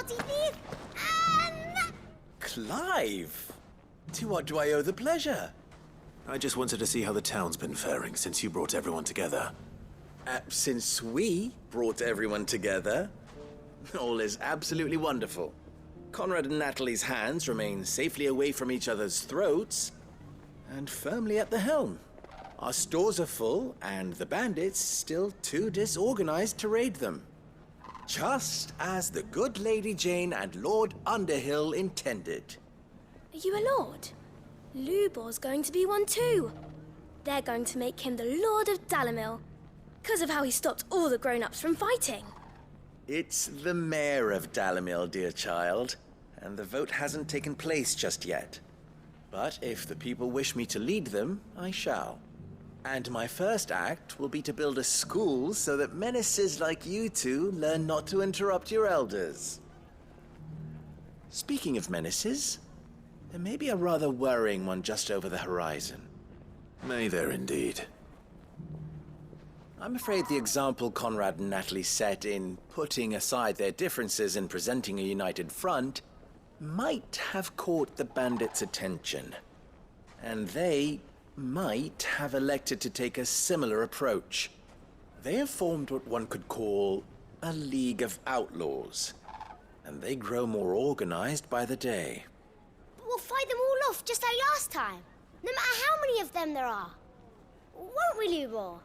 party thief, and... Clive! To what do I owe the pleasure? I just wanted to see how the town's been faring since you brought everyone together. Since we brought everyone together, all is absolutely wonderful. Conrad and Natalie's hands remain safely away from each other's throats and firmly at the helm. Our stores are full, and the bandits still too disorganized to raid them. Just as the good Lady Jane and Lord Underhill intended. Are you a lord? Lubor's going to be one too. They're going to make him the Lord of Dalimil, because of how he stopped all the grown-ups from fighting. It's the mayor of Dalimil, dear child, and the vote hasn't taken place just yet. But if the people wish me to lead them, I shall. And my first act will be to build a school so that menaces like you two learn not to interrupt your elders. Speaking of menaces, there may be a rather worrying one just over the horizon. May there indeed. I'm afraid the example Conrad and Natalie set in putting aside their differences and presenting a united front might have caught the bandits' attention. And they might have elected to take a similar approach. They have formed what one could call a League of Outlaws, and they grow more organized by the day. But we'll fight them all off just like last time, no matter how many of them there are. Won't we, Lubor?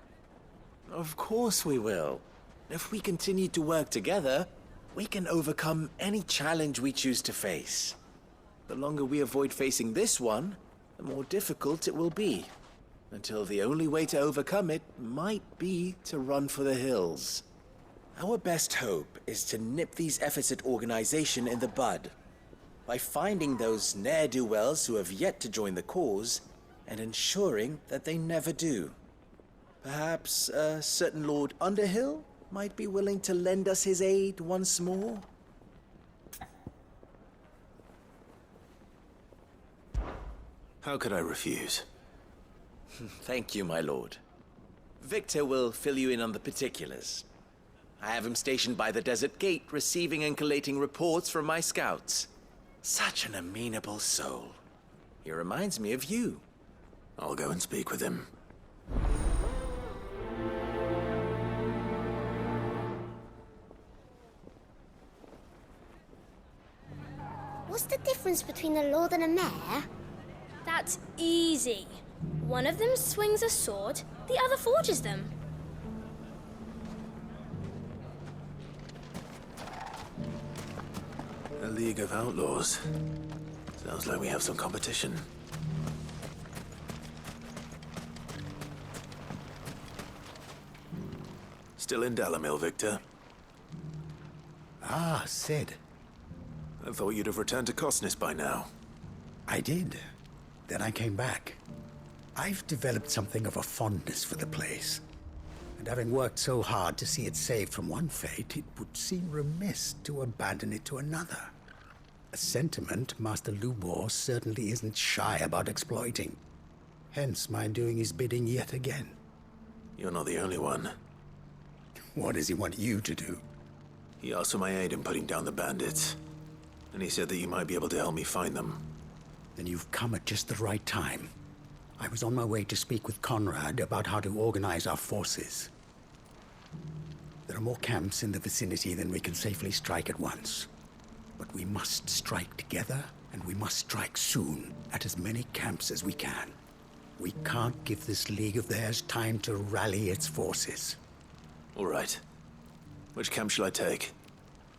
Of course we will. If we continue to work together, we can overcome any challenge we choose to face. The longer we avoid facing this one, the more difficult it will be, until the only way to overcome it might be to run for the hills. Our best hope is to nip these efforts at organization in the bud, by finding those ne'er-do-wells who have yet to join the cause, and ensuring that they never do. Perhaps a certain Lord Underhill might be willing to lend us his aid once more? How could I refuse? Thank you, my lord. Victor will fill you in on the particulars. I have him stationed by the desert gate, receiving and collating reports from my scouts. Such an amenable soul. He reminds me of you. I'll go and speak with him. What's the difference between a lord and a mayor? That's easy. One of them swings a sword, the other forges them. A League of Outlaws. Sounds like we have some competition. Still in Dalimil, Victor? Ah, Sid. I thought you'd have returned to Cosnes by now. I did. Then I came back. I've developed something of a fondness for the place. And having worked so hard to see it saved from one fate, it would seem remiss to abandon it to another. A sentiment Master Lubor certainly isn't shy about exploiting. Hence my doing his bidding yet again. You're not the only one. What does he want you to do? He asked for my aid in putting down the bandits. And he said that you might be able to help me find them. Then you've come at just the right time. I was on my way to speak with Conrad about how to organize our forces. There are more camps in the vicinity than we can safely strike at once. But we must strike together, and we must strike soon at as many camps as we can. We can't give this league of theirs time to rally its forces. All right. Which camp shall I take?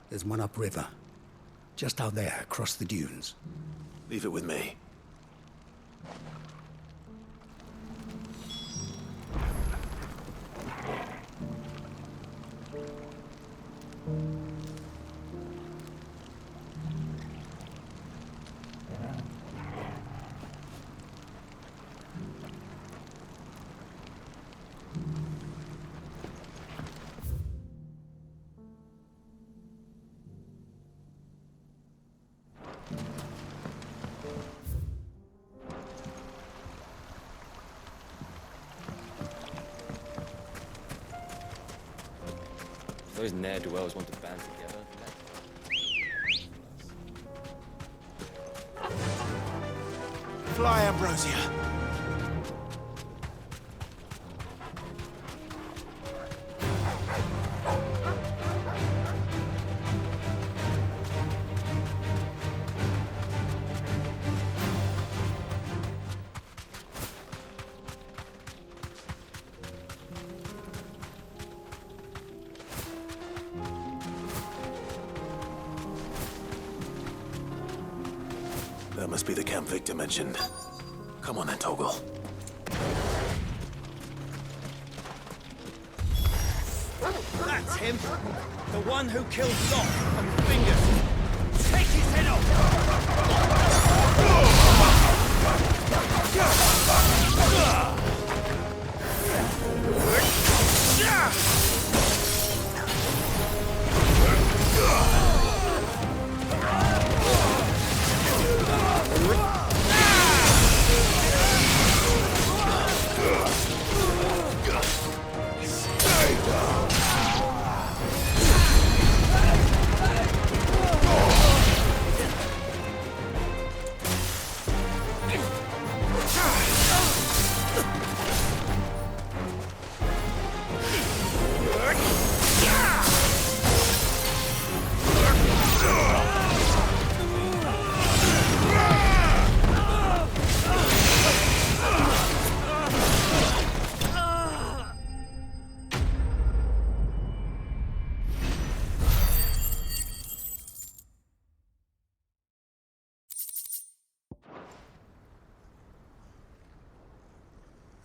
There's one upriver. Just out there, across the dunes. Leave it with me. Those ne'er-do-wells want to band together. Fly, Ambrosia. That must be the camp Victor mentioned. Come on then, Toggle. That's him! The one who killed Locke and Fingers! Take his head off!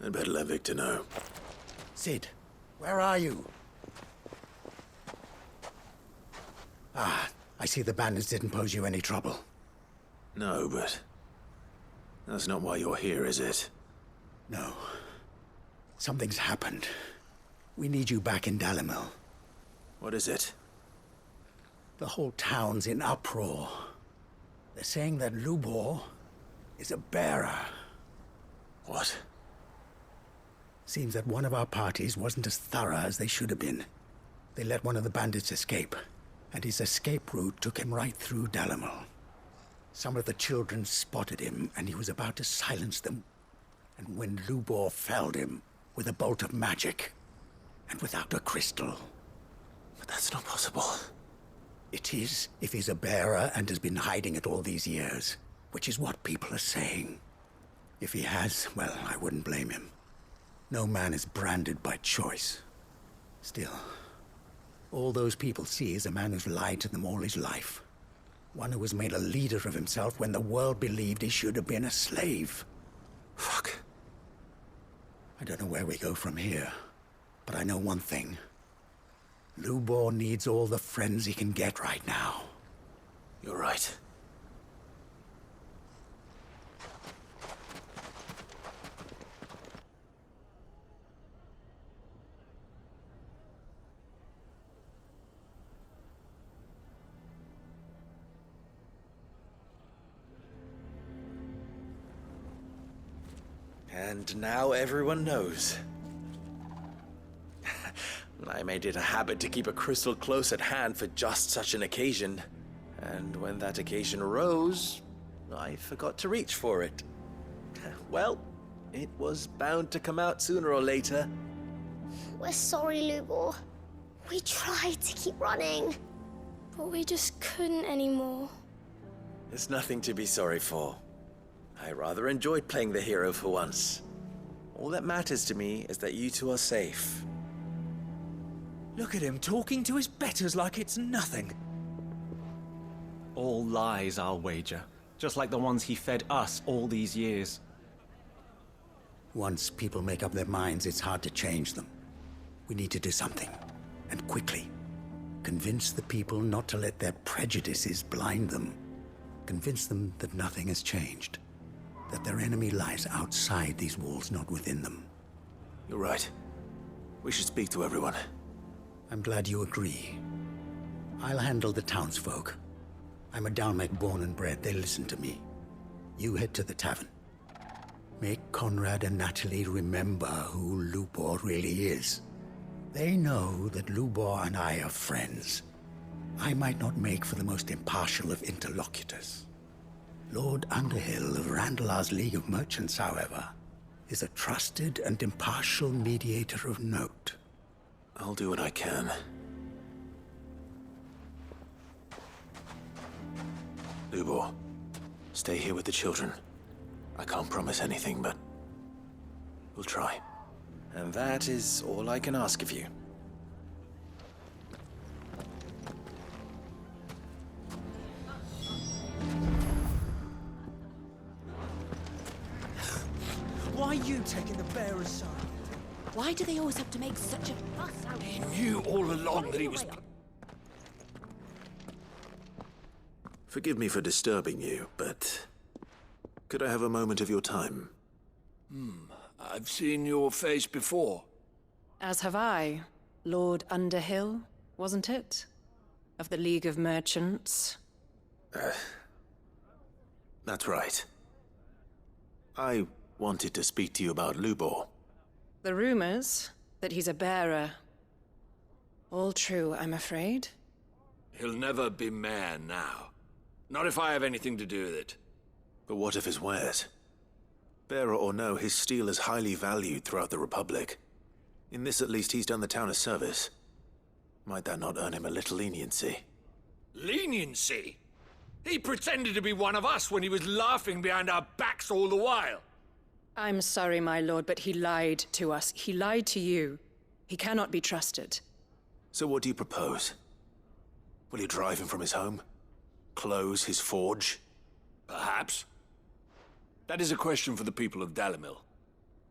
I'd better let Victor know. Sid, where are you? Ah, I see the bandits didn't pose you any trouble. No, but that's not why you're here, is it? No. Something's happened. We need you back in Dalimil. What is it? The whole town's in uproar. They're saying that Lubor is a bearer. What? Seems that one of our parties wasn't as thorough as they should have been. They let one of the bandits escape, and his escape route took him right through Dalimil. Some of the children spotted him, and he was about to silence them. And when Lubor felled him with a bolt of magic, and without a crystal. But that's not possible. It is, if he's a bearer and has been hiding it all these years, which is what people are saying. If he has, well, I wouldn't blame him. No man is branded by choice. Still, all those people see is a man who's lied to them all his life. One who was made a leader of himself when the world believed he should have been a slave. Fuck. I don't know where we go from here, but I know one thing. Lubor needs all the friends he can get right now. You're right. And now everyone knows. I made it a habit to keep a crystal close at hand for just such an occasion. And when that occasion arose, I forgot to reach for it. Well, it was bound to come out sooner or later. We're sorry, Lubor. We tried to keep running. But we just couldn't anymore. There's nothing to be sorry for. I rather enjoyed playing the hero for once. All that matters to me is that you two are safe. Look at him talking to his betters like it's nothing. All lies, I'll wager. Just like the ones he fed us all these years. Once people make up their minds, it's hard to change them. We need to do something, and quickly. Convince the people not to let their prejudices blind them. Convince them that nothing has changed. That their enemy lies outside these walls, not within them. You're right. We should speak to everyone. I'm glad you agree. I'll handle the townsfolk. I'm a Dalmec born and bred. They listen to me. You head to the tavern. Make Conrad and Natalie remember who Lubor really is. They know that Lubor and I are friends. I might not make for the most impartial of interlocutors. Lord Underhill of Randalar's League of Merchants, however, is a trusted and impartial mediator of note. I'll do what I can. Lubor, stay here with the children. I can't promise anything, but we'll try. And that is all I can ask of you. Why are you taking the bearer's side? Why do they always have to make such a fuss out He knew all along that he was... Forgive me for disturbing you, but could I have a moment of your time? I've seen your face before. As have I. Lord Underhill, wasn't it? Of the League of Merchants. That's right. I wanted to speak to you about Lubor. The rumors that he's a bearer. All true, I'm afraid. He'll never be mayor now. Not if I have anything to do with it. But what of his wares? Bearer or no, his steel is highly valued throughout the Republic. In this at least he's done the town a service. Might that not earn him a little leniency? Leniency? He pretended to be one of us when he was laughing behind our backs all the while. I'm sorry, my lord, but he lied to us. He lied to you. He cannot be trusted. So what do you propose? Will you drive him from his home? Close his forge? Perhaps. That is a question for the people of Dalimil,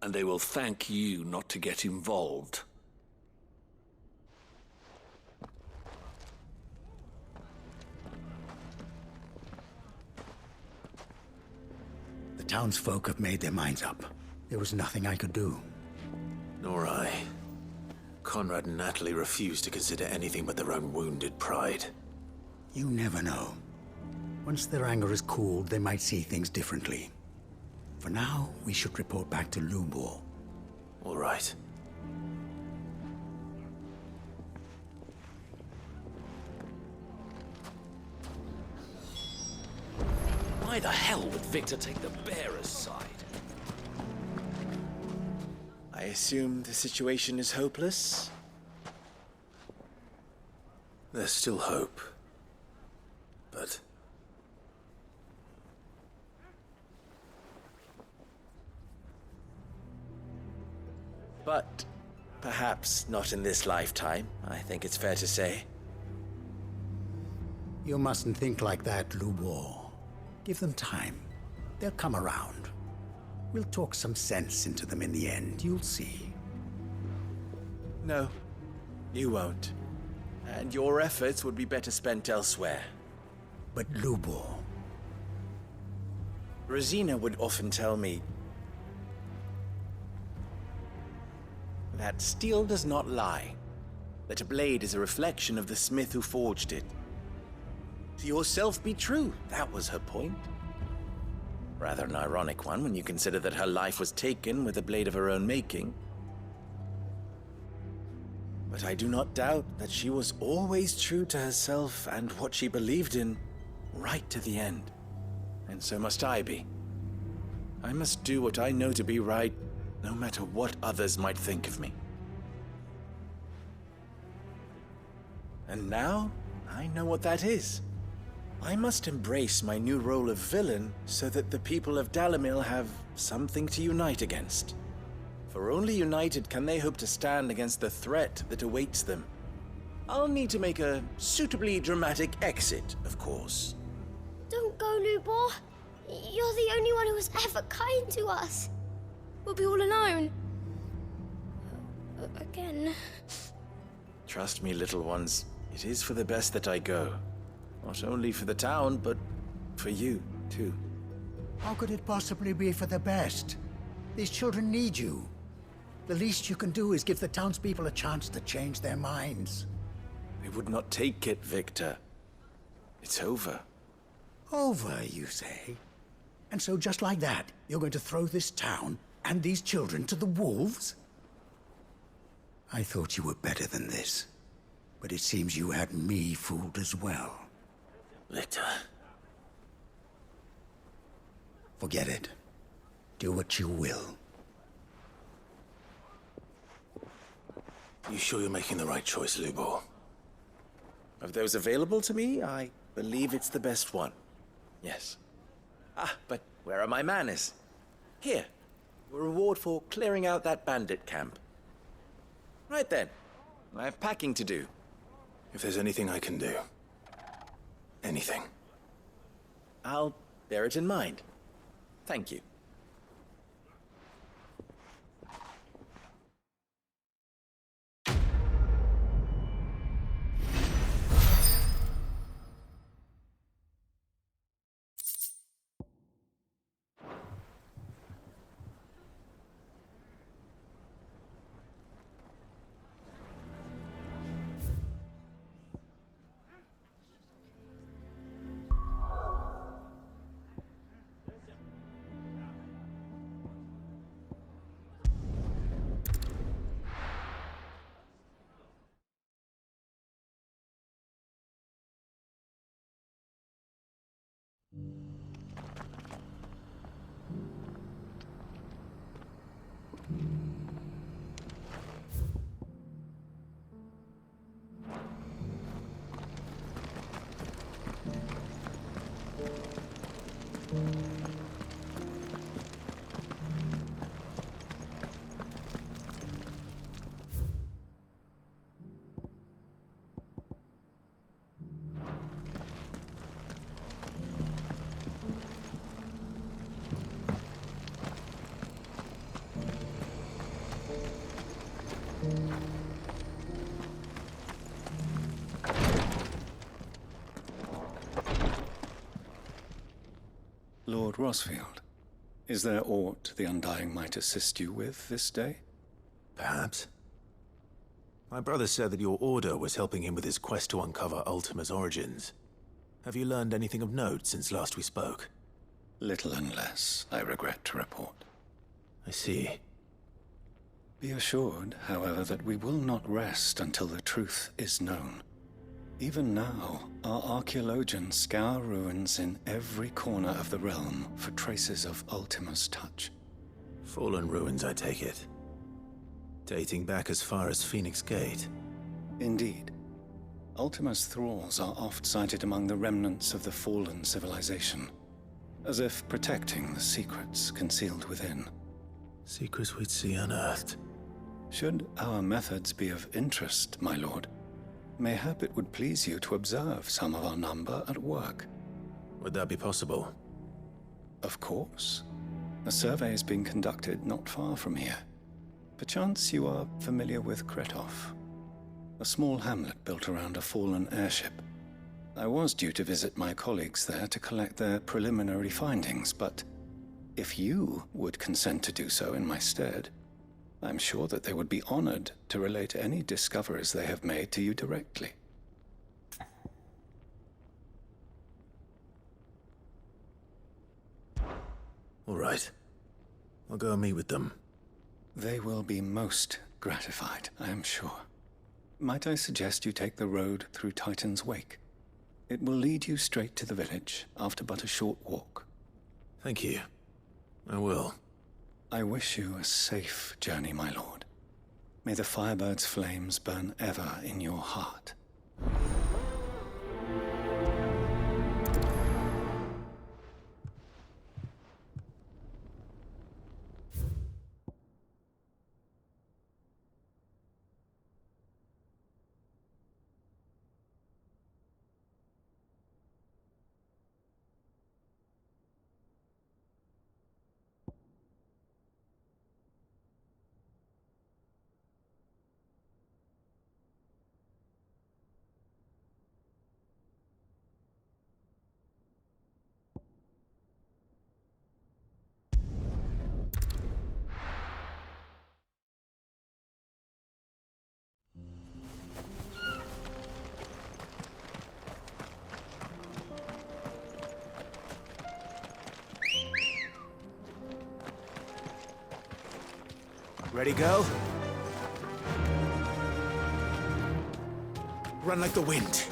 and they will thank you not to get involved. The townsfolk have made their minds up. There was nothing I could do. Nor I. Conrad and Natalie refused to consider anything but their own wounded pride. You never know. Once their anger is cooled, they might see things differently. For now, we should report back to Lubor. All right. Why the hell would Victor take the bearer's side? I assume the situation is hopeless? There's still hope. But... But perhaps not in this lifetime, I think it's fair to say. You mustn't think like that, Lubor. Give them time. They'll come around. We'll talk some sense into them in the end, you'll see. No, you won't. And your efforts would be better spent elsewhere. But Lubor... Rosina would often tell me that steel does not lie, that a blade is a reflection of the smith who forged it. To yourself be true, that was her point. Rather an ironic one when you consider that her life was taken with a blade of her own making. But I do not doubt that she was always true to herself and what she believed in, right to the end. And so must I be. I must do what I know to be right, no matter what others might think of me. And now, I know what that is. I must embrace my new role of villain so that the people of Dalimil have something to unite against. For only united can they hope to stand against the threat that awaits them. I'll need to make a suitably dramatic exit, of course. Don't go, Lubor. You're the only one who was ever kind to us. We'll be all alone. Again. Trust me, little ones, it is for the best that I go. Not only for the town, but for you, too. How could it possibly be for the best? These children need you. The least you can do is give the townspeople a chance to change their minds. They would not take it, Victor. It's over. Over, you say? And so just like that, you're going to throw this town and these children to the wolves? I thought you were better than this. But it seems you had me fooled as well. Victor. Forget it. Do what you will. You sure you're making the right choice, Lubor? Of those available to me, I believe it's the best one. Yes. But where are my manners? Here. A reward for clearing out that bandit camp. Right then. I have packing to do. If there's anything I can do. Anything. I'll bear it in mind. Thank you. Lord Rosfield, is there aught the Undying might assist you with this day? Perhaps. My brother said that your order was helping him with his quest to uncover Ultima's origins. Have you learned anything of note since last we spoke? Little unless, I regret to report. I see. Be assured, however, that we will not rest until the truth is known. Even now, our archaeologians scour ruins in every corner of the realm for traces of Ultima's touch. Fallen ruins, I take it. Dating back as far as Phoenix Gate. Indeed. Ultima's thralls are oft sighted among the remnants of the fallen civilization, as if protecting the secrets concealed within. Secrets we'd see unearthed. Should our methods be of interest, my lord, mayhap it would please you to observe some of our number at work. Would that be possible? Of course. A survey is being conducted not far from here. Perchance you are familiar with Kretov, a small hamlet built around a fallen airship. I was due to visit my colleagues there to collect their preliminary findings, but if you would consent to do so in my stead, I'm sure that they would be honored to relate any discoveries they have made to you directly. All right. I'll go and meet with them. They will be most gratified, I am sure. Might I suggest you take the road through Titan's Wake? It will lead you straight to the village after but a short walk. Thank you. I will. I wish you a safe journey, my lord. May the Firebird's flames burn ever in your heart. Ready, go? Run like the wind.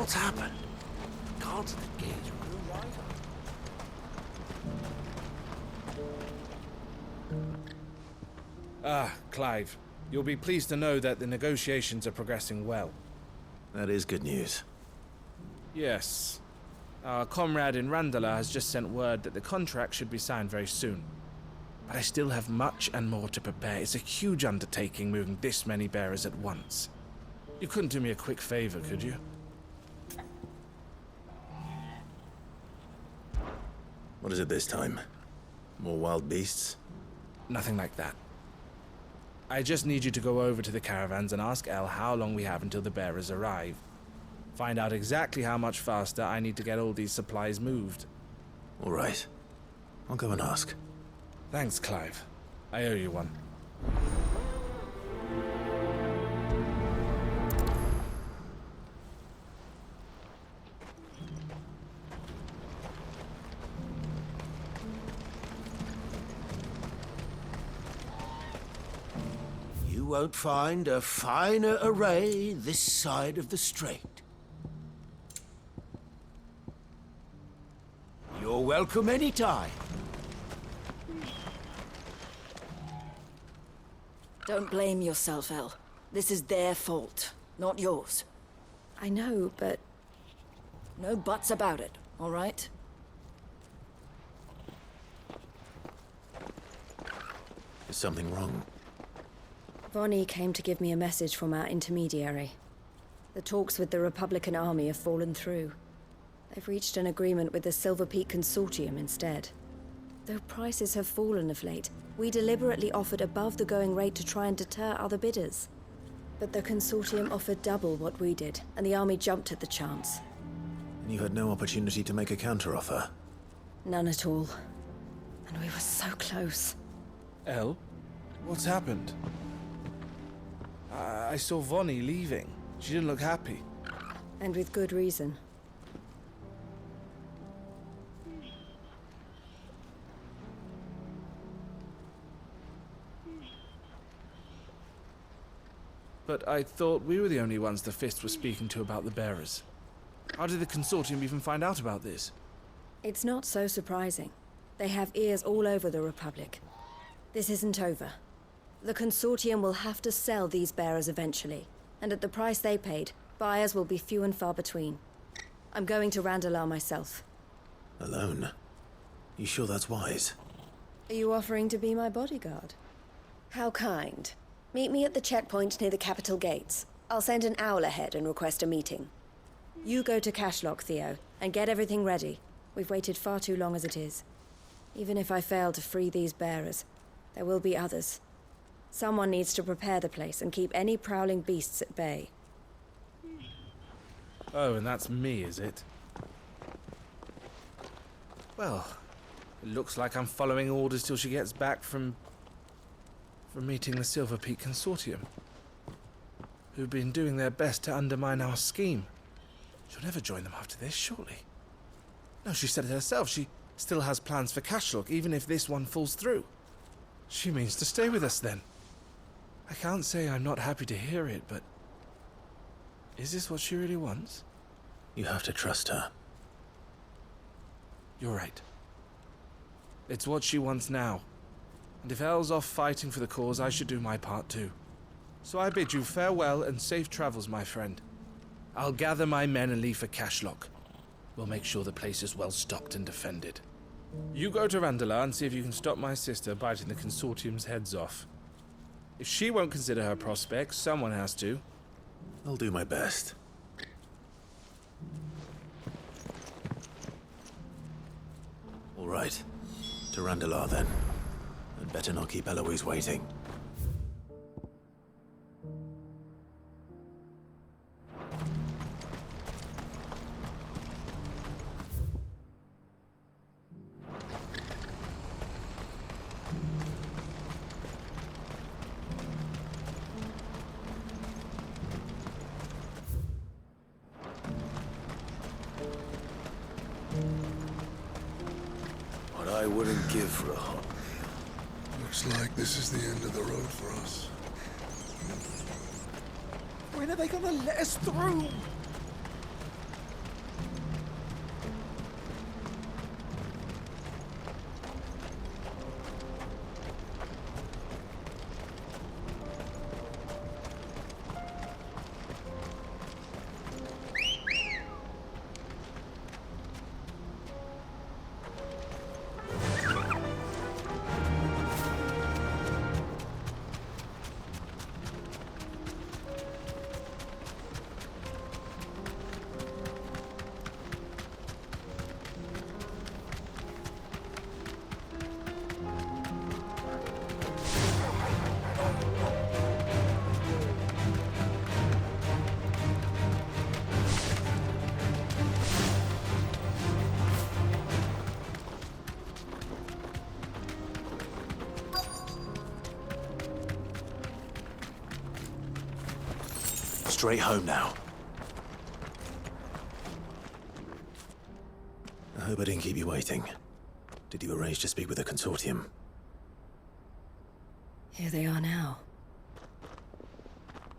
What's happened? Cards at the gate. We'll ride on. Clive. You'll be pleased to know that the negotiations are progressing well. That is good news. Yes. Our comrade in Randala has just sent word that the contract should be signed very soon. But I still have much and more to prepare. It's a huge undertaking moving this many bearers at once. You couldn't do me a quick favor, could you? What is it this time? More wild beasts? Nothing like that. I just need you to go over to the caravans and ask El how long we have until the bearers arrive. Find out exactly how much faster I need to get all these supplies moved. All right. I'll go and ask. Thanks, Clive. I owe you one. You won't find a finer array this side of the strait. You're welcome anytime. Don't blame yourself, El. This is their fault, not yours. I know, but... No buts about it, all right? Is something wrong? Vonnie came to give me a message from our intermediary. The talks with the Republican army have fallen through. They've reached an agreement with the Silver Peak Consortium instead. Though prices have fallen of late, we deliberately offered above the going rate to try and deter other bidders. But the Consortium offered double what we did, and the army jumped at the chance. And you had no opportunity to make a counteroffer? None at all. And we were so close. El? What's happened? I saw Vonnie leaving. She didn't look happy. And with good reason. But I thought we were the only ones the Fist was speaking to about the bearers. How did the Consortium even find out about this? It's not so surprising. They have ears all over the Republic. This isn't over. The Consortium will have to sell these bearers eventually, and at the price they paid, buyers will be few and far between. I'm going to Randalar myself. Alone? You sure that's wise? Are you offering to be my bodyguard? How kind. Meet me at the checkpoint near the capital gates. I'll send an owl ahead and request a meeting. You go to Cashlock, Theo, and get everything ready. We've waited far too long as it is. Even if I fail to free these bearers, there will be others. Someone needs to prepare the place and keep any prowling beasts at bay. Oh, and that's me, is it? Well, it looks like I'm following orders till she gets back from meeting the Silver Peak Consortium, who've been doing their best to undermine our scheme. She'll never join them after this, surely. No, she said it herself. She still has plans for Cashlock, even if this one falls through. She means to stay with us, then. I can't say I'm not happy to hear it, but... is this what she really wants? You have to trust her. You're right. It's what she wants now. And if Elle's off fighting for the cause, I should do my part too. So I bid you farewell and safe travels, my friend. I'll gather my men and leave for Cashlock. We'll make sure the place is well stocked and defended. You go to Randalar and see if you can stop my sister biting the Consortium's heads off. If she won't consider her prospects, someone has to. I'll do my best. All right. To Randalar, then. I'd better not keep Eloise waiting. What I wouldn't give for a hot. Looks like this is the end of the road for us. When are they gonna let us through? Straight home now. I hope I didn't keep you waiting. Did you arrange to speak with the consortium? Here they are now.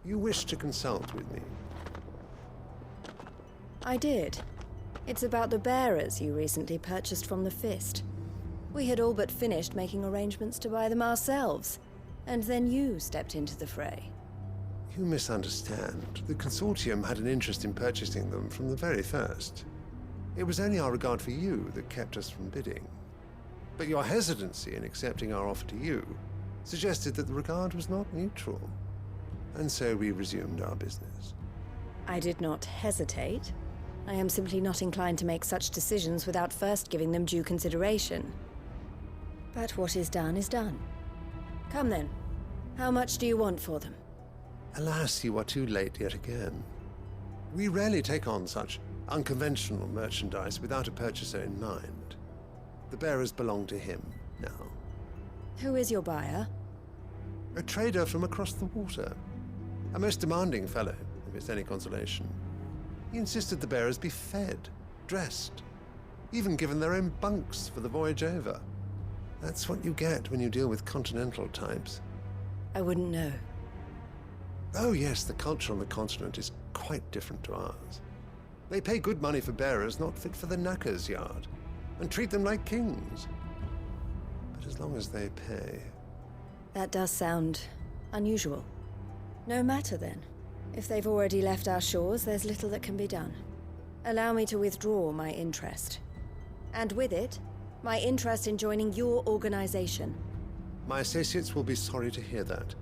You wish to consult with me? I did. It's about the bearers you recently purchased from the Fist. We had all but finished making arrangements to buy them ourselves, and then you stepped into the fray. You misunderstand. The consortium had an interest in purchasing them from the very first. It was only our regard for you that kept us from bidding. But your hesitancy in accepting our offer to you suggested that the regard was not mutual. And so we resumed our business. I did not hesitate. I am simply not inclined to make such decisions without first giving them due consideration. But what is done is done. Come then. How much do you want for them? Alas, you are too late yet again. We rarely take on such unconventional merchandise without a purchaser in mind. The bearers belong to him now. Who is your buyer? A trader from across the water. A most demanding fellow, if it's any consolation. He insisted the bearers be fed, dressed, even given their own bunks for the voyage over. That's what you get when you deal with continental types. I wouldn't know. Oh yes, the culture on the continent is quite different to ours. They pay good money for bearers not fit for the knacker's yard, and treat them like kings. But as long as they pay... That does sound unusual. No matter then. If they've already left our shores, there's little that can be done. Allow me to withdraw my interest. And with it, my interest in joining your organization. My associates will be sorry to hear that.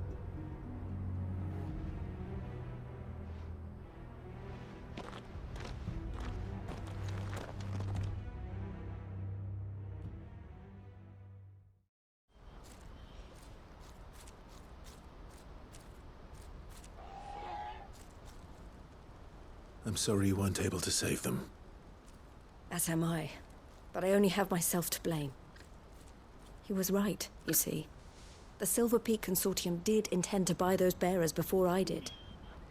I'm sorry you weren't able to save them. As am I. But I only have myself to blame. He was right, you see. The Silver Peak Consortium did intend to buy those bearers before I did.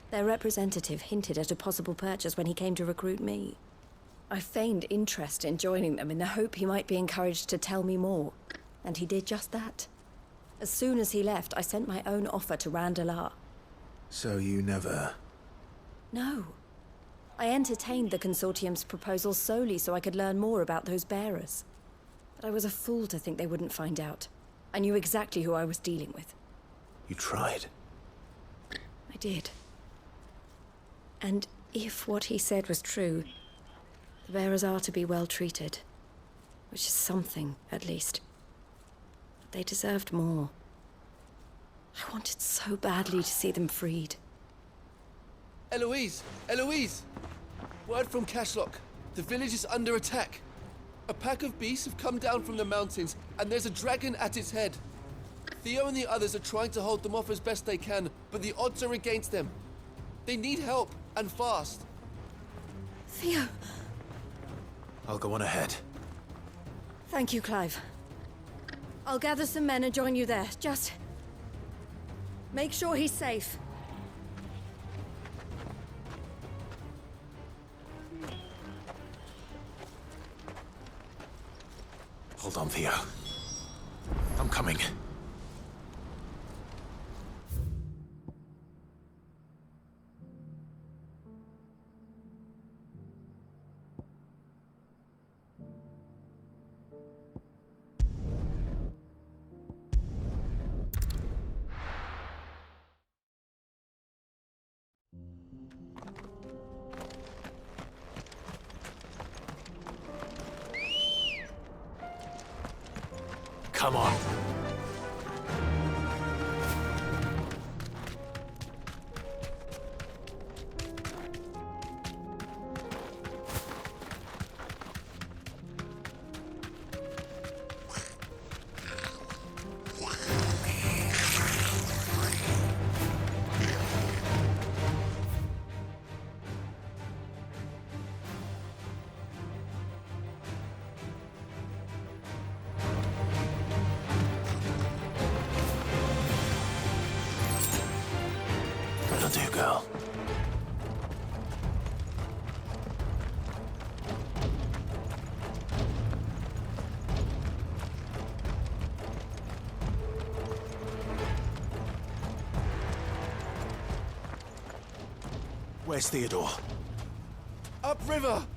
Their representative hinted at a possible purchase when he came to recruit me. I feigned interest in joining them in the hope he might be encouraged to tell me more. And he did just that. As soon as he left, I sent my own offer to Randalar. So you never... No. I entertained the Consortium's proposal solely so I could learn more about those bearers. But I was a fool to think they wouldn't find out. I knew exactly who I was dealing with. You tried. I did. And if what he said was true, the bearers are to be well treated. Which is something, at least. But they deserved more. I wanted so badly to see them freed. Eloise! Eloise! Word from Cashlock. The village is under attack. A pack of beasts have come down from the mountains, and there's a dragon at its head. Theo and the others are trying to hold them off as best they can, but the odds are against them. They need help, and fast. Theo! I'll go on ahead. Thank you, Clive. I'll gather some men and join you there. Just... make sure he's safe. Hold on, Theo. I'm coming. Come on. Where's Theodore? Upriver!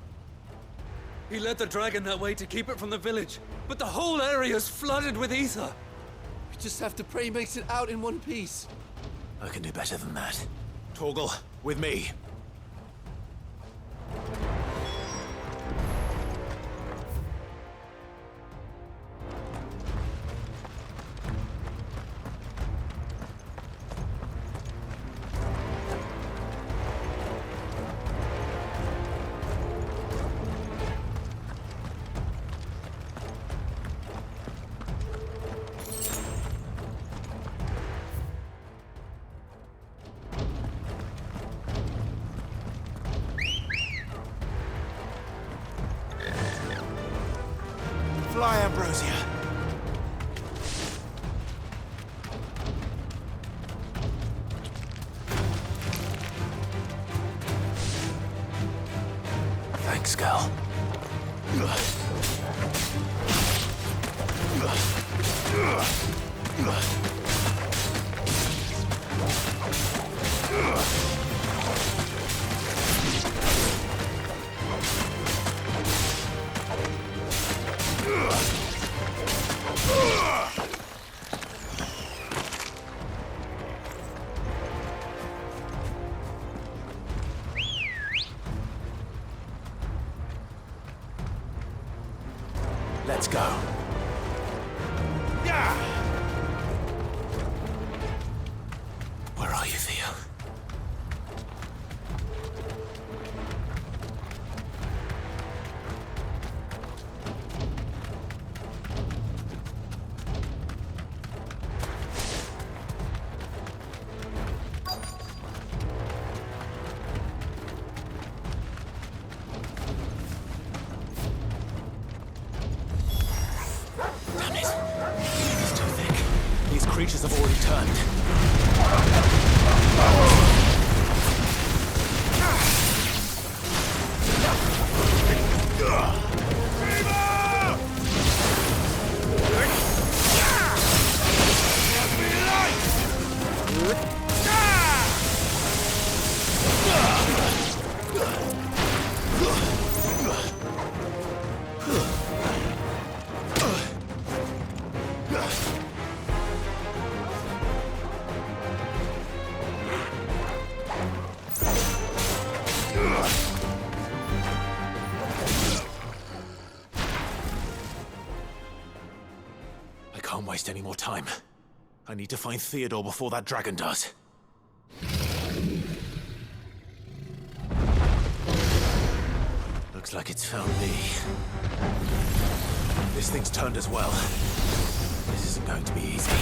He led the dragon that way to keep it from the village, but the whole area's flooded with ether. We just have to pray he makes it out in one piece. I can do better than that. Torgal, with me. Fly, Ambrosia. Thanks, girl. Let's go. Yeah! Where are you, Theo? Creatures have already turned. I can't waste any more time. I need to find Theodore before that dragon does. Looks like it's found me. This thing's turned as well. This isn't going to be easy.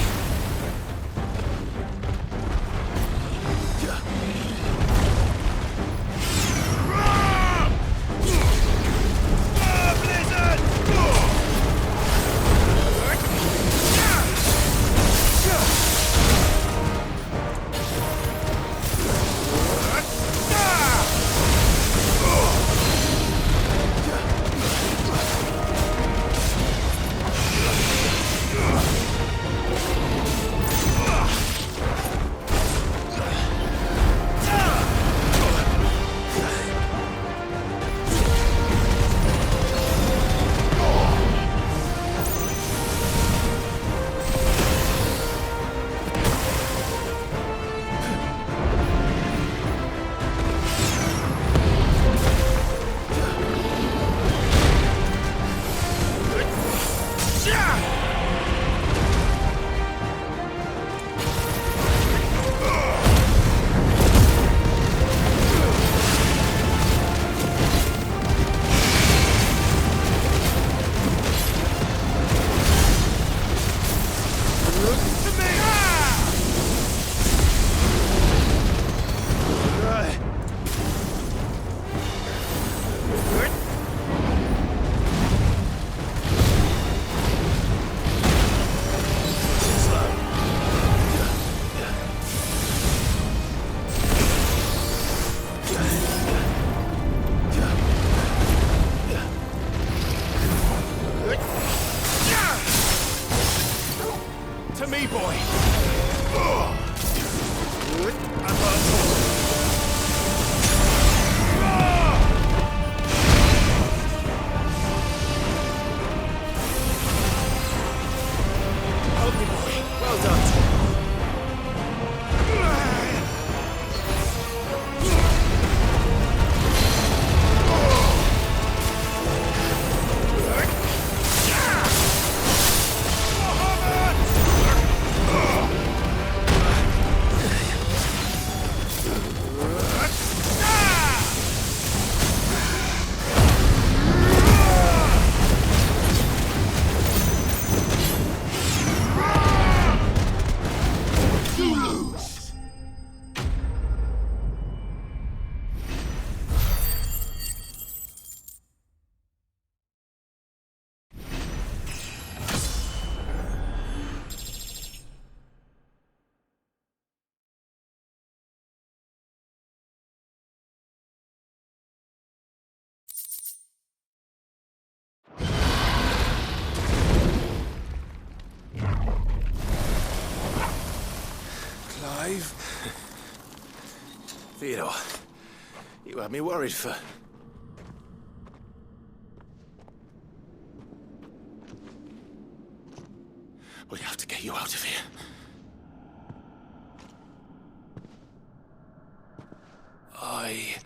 To me, boy! I'm Clive? Theodore, you had me worried for... We have to get you out of here. I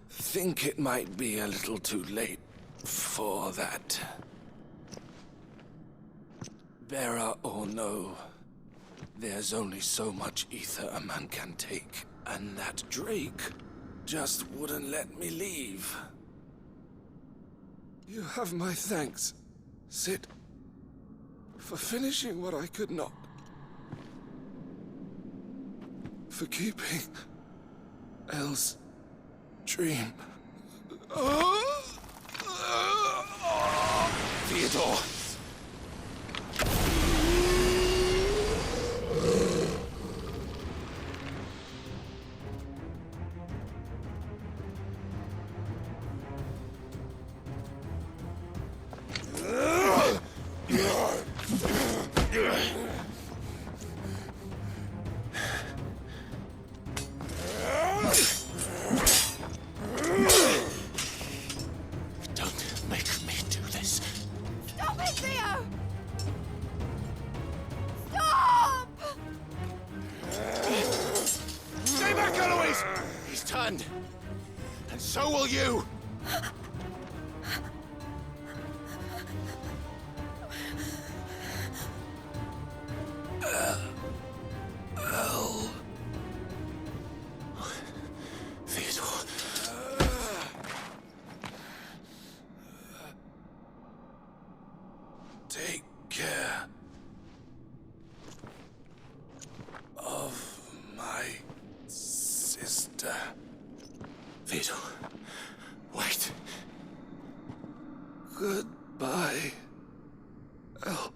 think it might be a little too late for that. Bearer or no, there's only so much ether a man can take, and that Drake just wouldn't let me leave. You have my thanks, Sid, for finishing what I could not. For keeping Elle's dream. Theodore! Don't make me do this. Stop it, Theo! Stop! Stay back, Eloise! He's turned. And so will you! Theodore. Take care of my sister. Theodore, wait. Goodbye, Elle.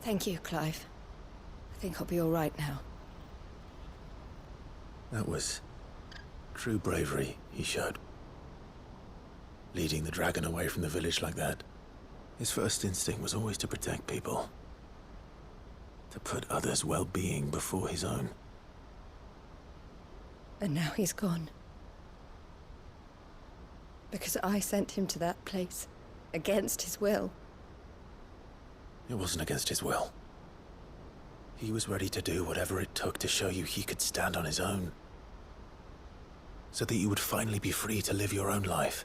Thank you, Clive. I think I'll be all right now. That was true bravery he showed. Leading the dragon away from the village like that. His first instinct was always to protect people. To put others' well-being before his own. And now he's gone. Because I sent him to that place, against his will. It wasn't against his will. He was ready to do whatever it took to show you he could stand on his own. So that you would finally be free to live your own life.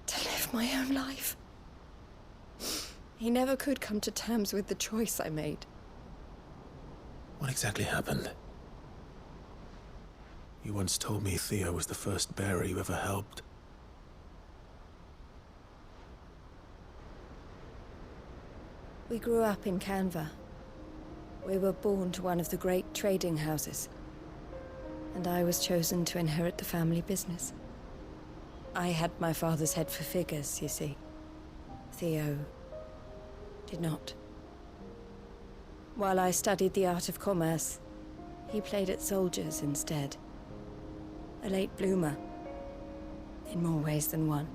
To live my own life? He never could come to terms with the choice I made. What exactly happened? You once told me Theo was the first bearer you ever helped. We grew up in Canva. We were born to one of the great trading houses. And I was chosen to inherit the family business. I had my father's head for figures, you see. Theo did not. While I studied the art of commerce, he played at soldiers instead. A late bloomer, in more ways than one.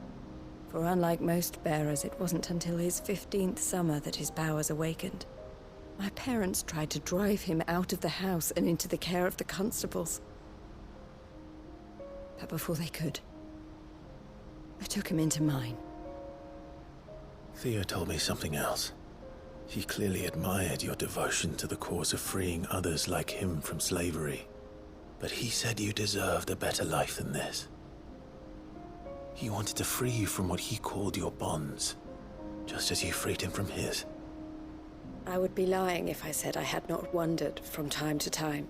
For unlike most bearers, it wasn't until his 15th summer that his powers awakened. My parents tried to drive him out of the house and into the care of the constables. But before they could, I took him into mine. Theo told me something else. He clearly admired your devotion to the cause of freeing others like him from slavery. But he said you deserved a better life than this. He wanted to free you from what he called your bonds, just as you freed him from his. I would be lying if I said I had not wondered from time to time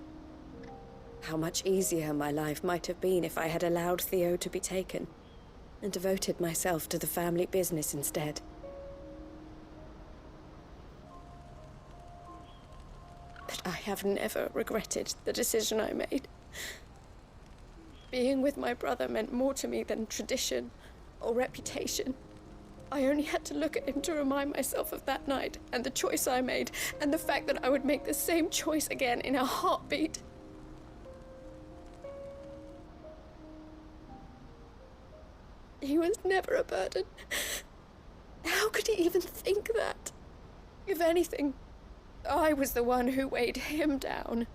how much easier my life might have been if I had allowed Theo to be taken and devoted myself to the family business instead. But I have never regretted the decision I made. Being with my brother meant more to me than tradition or reputation. I only had to look at him to remind myself of that night and the choice I made and the fact that I would make the same choice again in a heartbeat. He was never a burden. How could he even think that? If anything, I was the one who weighed him down.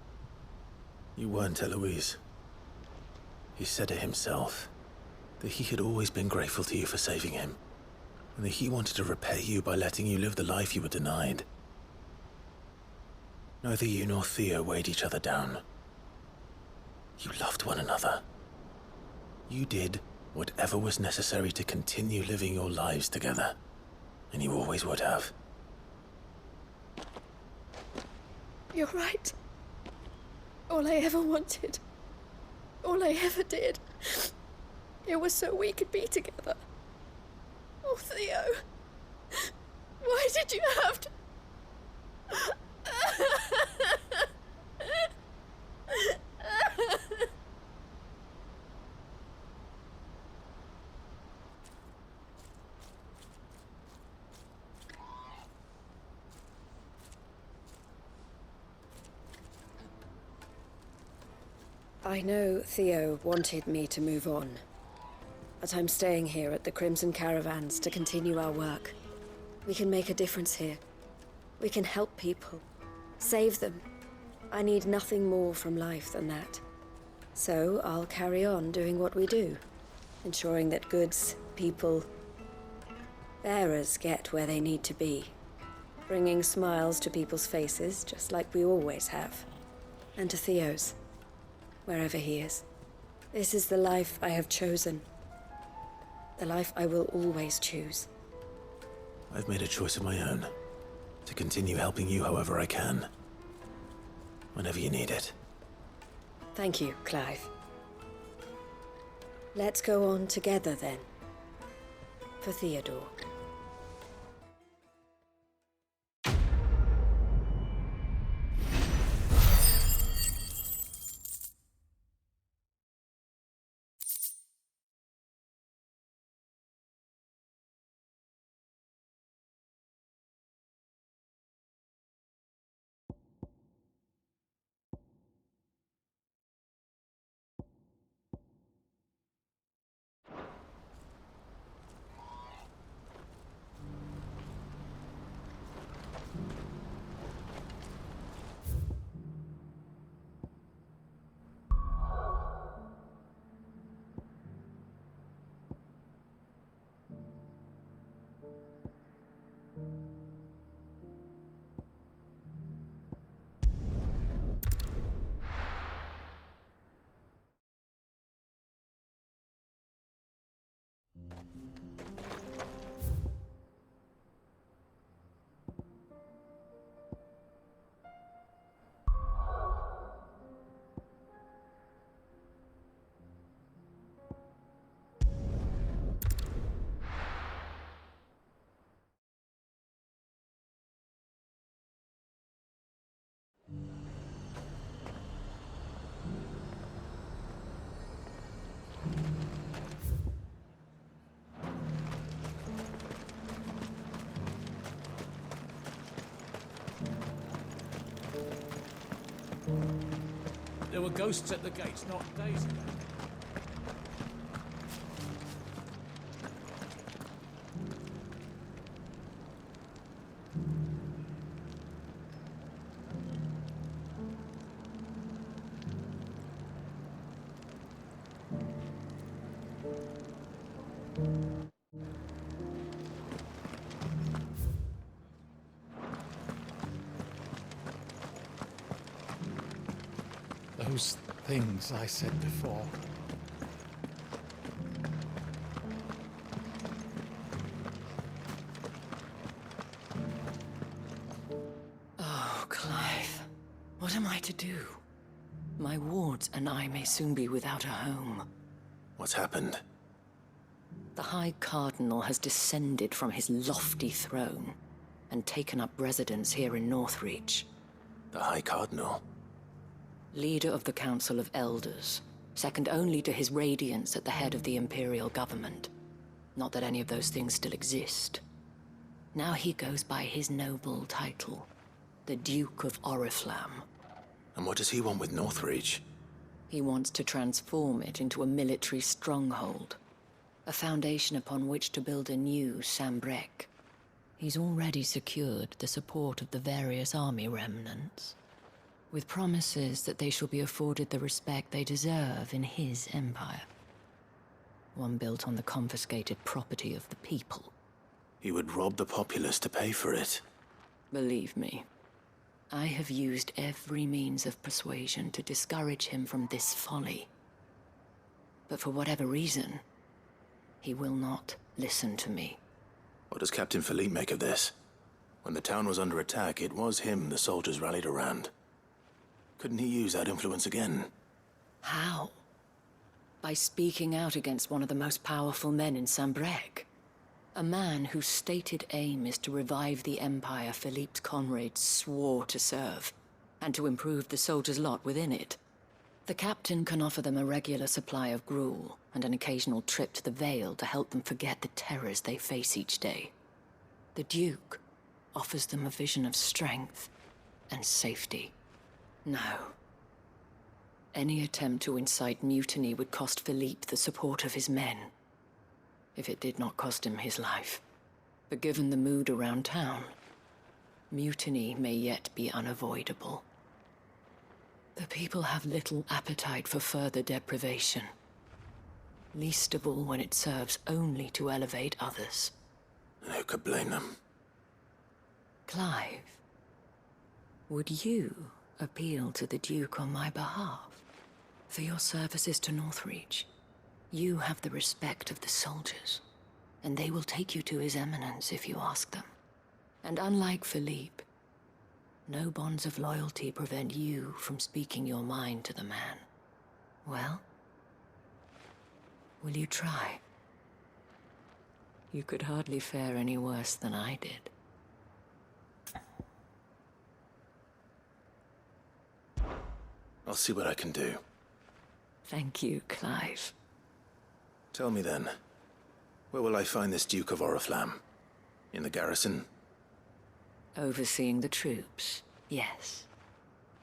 You weren't, Eloise. He said it himself, that he had always been grateful to you for saving him, and that he wanted to repay you by letting you live the life you were denied. Neither you nor Theo weighed each other down. You loved one another. You did whatever was necessary to continue living your lives together, and you always would have. You're right. All I ever wanted, all I ever did, it was so we could be together. Oh, Theo, why did you have to... I know Theo wanted me to move on, but I'm staying here at the Crimson Caravans to continue our work. We can make a difference here. We can help people, save them. I need nothing more from life than that. So I'll carry on doing what we do, ensuring that goods, people, bearers get where they need to be, bringing smiles to people's faces, just like we always have, and to Theo's, wherever he is. This is the life I have chosen, the life I will always choose. I've made a choice of my own, to continue helping you however I can, whenever you need it. Thank you, Clive. Let's go on together then, for Theodore. There were ghosts at the gates not days ago. those things I said before. Oh, Clive. What am I to do? My wards and I may soon be without a home. What's happened? The High Cardinal has descended from his lofty throne and taken up residence here in Northreach. The High Cardinal? Leader of the Council of Elders, second only to his Radiance at the head of the Imperial government. Not that any of those things still exist. Now he goes by his noble title, the Duke of Oriflamme. And what does he want with Northreach? He wants to transform it into a military stronghold, a foundation upon which to build a new Sambrec. He's already secured the support of the various army remnants, with promises that they shall be afforded the respect they deserve in his empire. One built on the confiscated property of the people. He would rob the populace to pay for it. Believe me, I have used every means of persuasion to discourage him from this folly. But for whatever reason, he will not listen to me. What does Captain Philippe make of this? When the town was under attack, it was him the soldiers rallied around. Couldn't he use that influence again? How? By speaking out against one of the most powerful men in Sambrec. A man whose stated aim is to revive the empire Philippe's comrades swore to serve, and to improve the soldiers' lot within it. The captain can offer them a regular supply of gruel, and an occasional trip to the Vale to help them forget the terrors they face each day. The Duke offers them a vision of strength and safety. No. Any attempt to incite mutiny would cost Philippe the support of his men, if it did not cost him his life. But given the mood around town, mutiny may yet be unavoidable. The people have little appetite for further deprivation, least of all when it serves only to elevate others. And who could blame them? Clive, would you appeal to the Duke on my behalf? For your services to Northreach, you have the respect of the soldiers, and they will take you to His Eminence if you ask them. And unlike Philippe, no bonds of loyalty prevent you from speaking your mind to the man. Well, will you try? You could hardly fare any worse than I did. I'll see what I can do. Thank you, Clive. Tell me then, where will I find this Duke of Oriflamme? In the garrison? Overseeing the troops, yes.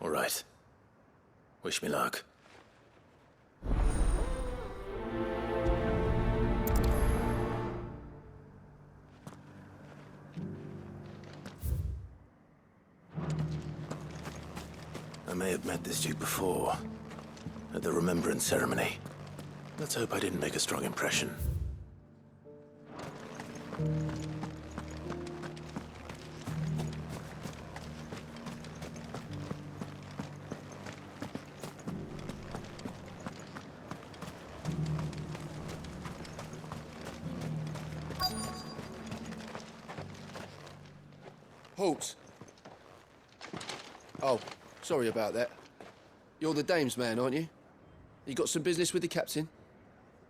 All right. Wish me luck. I may have met this Duke before, at the Remembrance Ceremony. Let's hope I didn't make a strong impression. Halt! Oh, sorry about that. You're the dame's man, aren't you? You got some business with the captain?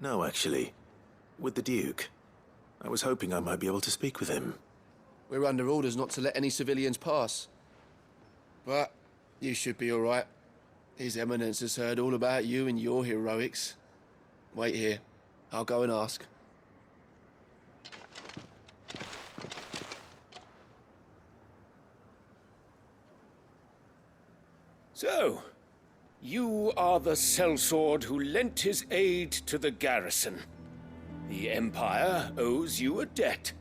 No, actually. With the Duke. I was hoping I might be able to speak with him. We're under orders not to let any civilians pass. But you should be all right. His Eminence has heard all about you and your heroics. Wait here. I'll go and ask. So, you are the sellsword who lent his aid to the garrison. The Empire owes you a debt,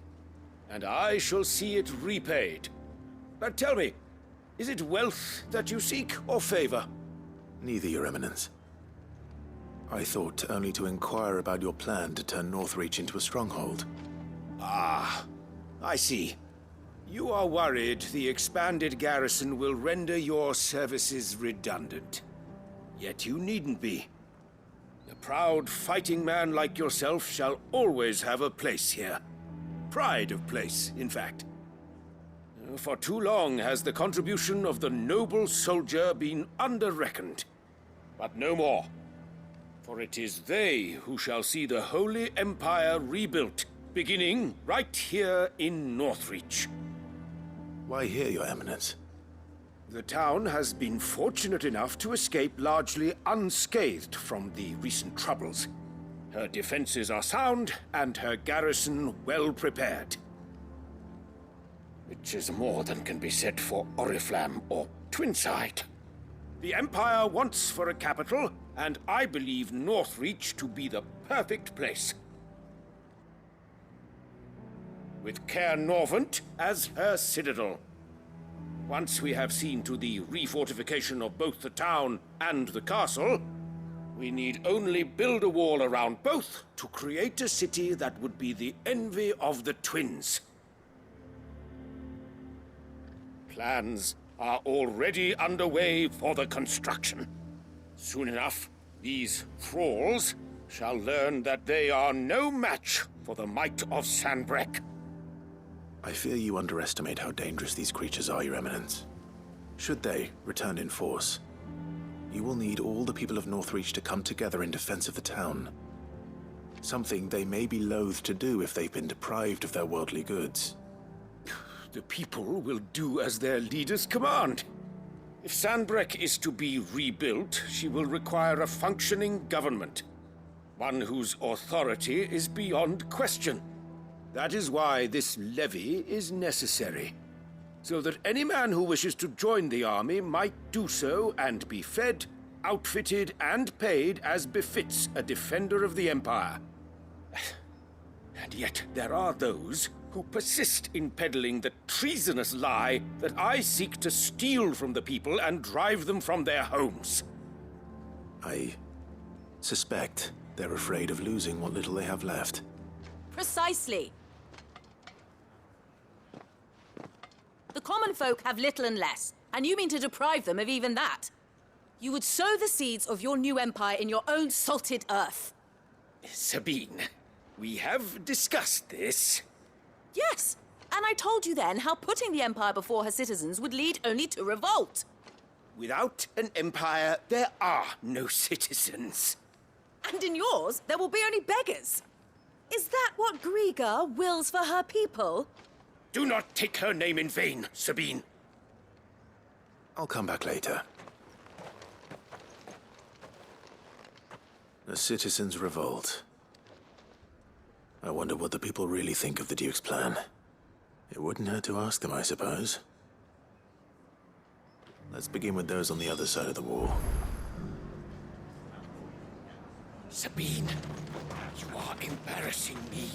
and I shall see it repaid. But tell me, is it wealth that you seek, or favor? Neither, Your Eminence. I thought only to inquire about your plan to turn Northreach into a stronghold. Ah, I see. You are worried the expanded garrison will render your services redundant. Yet you needn't be. A proud fighting man like yourself shall always have a place here. Pride of place, in fact. For too long has the contribution of the noble soldier been under-reckoned. But no more. For it is they who shall see the Holy Empire rebuilt, beginning right here in Northreach. Why here, Your Eminence? The town has been fortunate enough to escape largely unscathed from the recent troubles. Her defenses are sound, and her garrison well prepared. Which is more than can be said for Oriflamme or Twinside. The Empire wants for a capital, and I believe Northreach to be the perfect place. With Caer Norvent as her citadel. Once we have seen to the refortification of both the town and the castle, we need only build a wall around both to create a city that would be the envy of the twins. Plans are already underway for the construction. Soon enough, these thralls shall learn that they are no match for the might of Sanbreque. I fear you underestimate how dangerous these creatures are, Your Eminence. Should they return in force, you will need all the people of Northreach to come together in defense of the town. Something they may be loath to do if they've been deprived of their worldly goods. The people will do as their leaders command. If Sanbreque is to be rebuilt, she will require a functioning government. One whose authority is beyond question. That is why this levy is necessary. So that any man who wishes to join the army might do so and be fed, outfitted, and paid as befits a defender of the Empire. And yet there are those who persist in peddling the treasonous lie that I seek to steal from the people and drive them from their homes. I suspect they're afraid of losing what little they have left. Precisely. The common folk have little and less, and you mean to deprive them of even that. You would sow the seeds of your new empire in your own salted earth. Sabine, we have discussed this. Yes, and I told you then how putting the empire before her citizens would lead only to revolt. Without an empire, there are no citizens. And in yours, there will be only beggars. Is that what Griga wills for her people? Do not take her name in vain, Sabine. I'll come back later. The citizens revolt. I wonder what the people really think of the Duke's plan. It wouldn't hurt to ask them, I suppose. Let's begin with those on the other side of the wall. Sabine, you are embarrassing me.